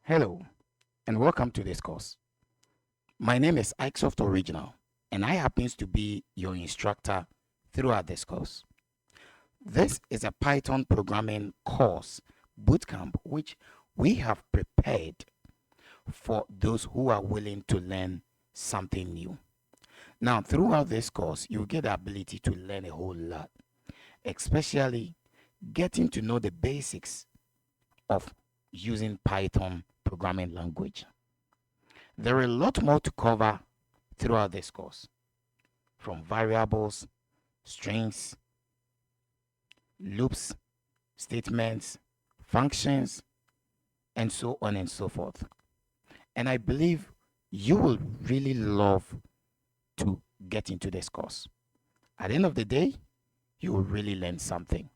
Hello and welcome to this course. My name is Ikesoft Original and I happens to be your instructor throughout this course. This is a Python programming course bootcamp which we have prepared for those who are willing to learn something new. Now, throughout this course, you get the ability to learn a whole lot, especially getting to know the basics of using Python programming language. There are a lot more to cover throughout this course, from variables, strings, loops, statements, functions, and so on and so forth. And I believe you will really love to get into this course. At the end of the day, you will really learn something.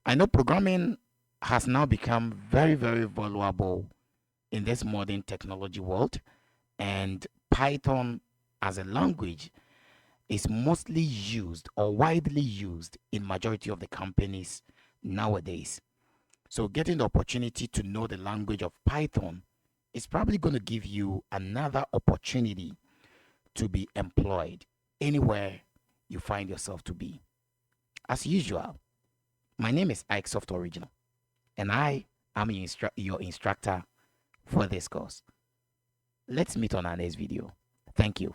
I know programming has now become very, very valuable in this modern technology world, and Python as a language is mostly used or widely used in majority of the companies nowadays. So getting the opportunity to know the language of Python is probably going to give you another opportunity to be employed anywhere you find yourself to be. As usual, my name is Ikesoft Original and I am your instructor for this course. Let's meet on our next video. Thank you.